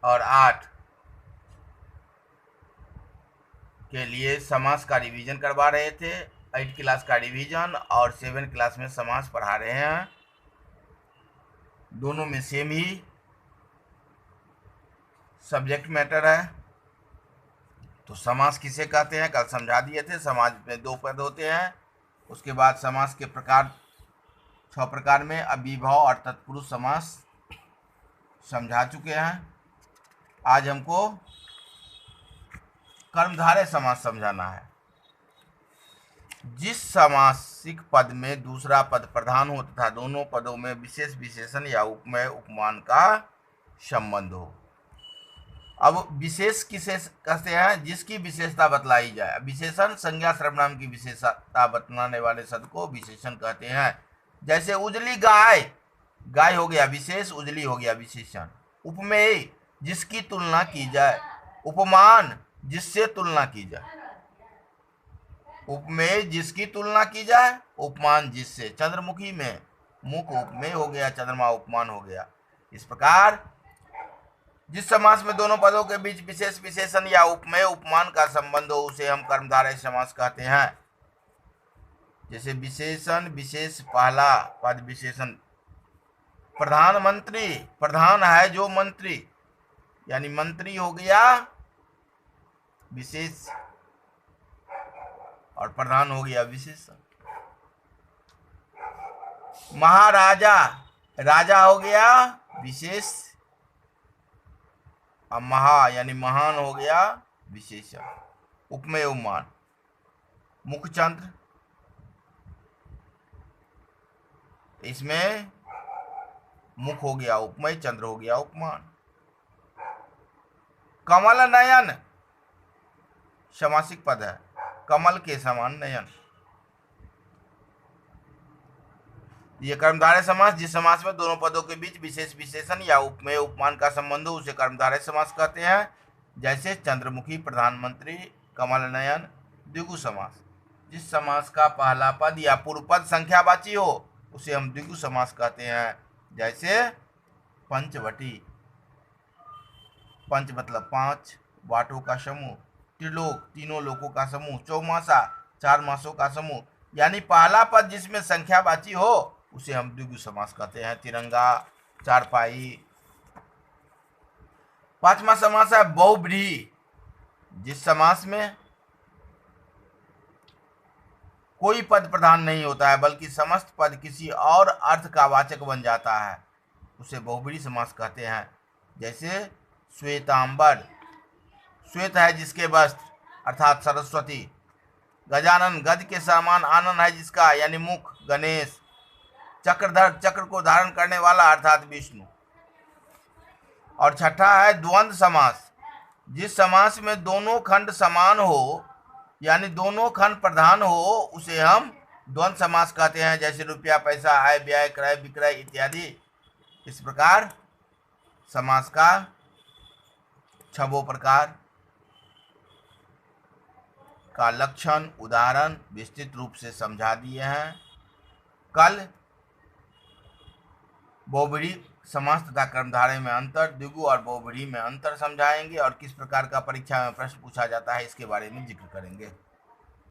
और 8 के लिए समास का रिवीजन करवा रहे थे। 8 क्लास का रिवीजन और 7 क्लास में समास पढ़ा रहे हैं। दोनों में सेम ही सब्जेक्ट मैटर है। तो समास किसे कहते हैं कल समझा दिए थे। समास में 2 पद होते हैं। उसके बाद समास के प्रकार 6 प्रकार में अव्ययीभाव और तत्पुरुष समास समझा चुके हैं। आज हमको कर्मधारय समास समझाना है। जिस समासिक पद में दूसरा पद प्रधान हो तथा दोनों पदों में विशेष विशेषण या उपमेय उपमान का संबंध हो। अब विशेष किसे कहते हैं? जिसकी विशेषता बतलाई जाए। विशेषण संज्ञा सर्वनाम की विशेषता बतलाने वाले शब्द को विशेषण कहते हैं। जैसे उजली गाय, गाय हो गया विशेष, उजली हो गया विशेषण। उपमेय जिसकी तुलना की जाए, उपमान जिससे तुलना की जाए। उपमेय जिसकी तुलना की जाए, उपमान जिससे। चंद्रमुखी में मुख उपमेय हो गया, चंद्रमा उपमान हो गया। इस प्रकार जिस समास में दोनों पदों के बीच विशेष विशेषण या उपमेय उपमान का संबंध हो उसे हम कर्मधारय समास कहते हैं। जैसे विशेषण विशेष पहला पद विशेषण। प्रधानमंत्री, प्रधान है जो मंत्री, यानी मंत्री हो गया विशेष और प्रधान हो गया विशेषण। महाराजा, राजा हो गया विशेष और महा यानी महान हो गया विशेषण। उपमेय उपमान। मुखचंद्र, इसमें मुख हो गया उपमेय, चंद्र हो गया उपमान। कमल नयन समासिक पद है, कमल के समान नयन। ये कर्मधारय समास। जिस समास में दोनों पदों के बीच विशेष विशेषण या उपमेय उपमान का संबंध हो उसे कर्मधारय समास कहते हैं। जैसे चंद्रमुखी, प्रधानमंत्री, कमल नयन। द्विगु समास। जिस समास का पहला पद या पूर्व पद संख्यावाची हो उसे हम द्विगु समास कहते हैं। जैसे पंचवटी, पंच मतलब 5, वाटों का समूह। त्रिलोक, तीनों लोकों का समूह। चौमासा, 4 मासों का समूह। यानी पहला पद जिसमें संख्यावाची हो उसे हम द्विगु समास कहते हैं। तिरंगा, चारपाई। 5वां समास है बहुव्रीहि। जिस समास में कोई पद प्रधान नहीं होता है बल्कि समस्त पद किसी और अर्थ का वाचक बन जाता है उसे बहुव्रीहि समास कहते हैं। जैसे श्वेतांबर, श्वेत है जिसके वस्त्र अर्थात सरस्वती। गजानन, गज के समान आनन है जिसका, यानी मुख गणेश। चक्रधर, चक्र को धारण करने वाला अर्थात विष्णु। और छठा है द्वंद्व समास। जिस समास में दोनों खंड समान हो यानी दोनों खंड प्रधान हो उसे हम द्वंद्व समास कहते हैं। जैसे रुपया, पैसा, आय, व्यय, क्रय, विक्रय इत्यादि। इस प्रकार समास का 6 प्रकार का लक्षण, उदाहरण विस्तृत रूप से समझा दिए हैं। कल बहुव्रीहि समास तथा कर्मधारय में अंतर, द्विगु और बहुव्रीहि में अंतर समझाएंगे और किस प्रकार का परीक्षा में प्रश्न पूछा जाता है इसके बारे में जिक्र करेंगे।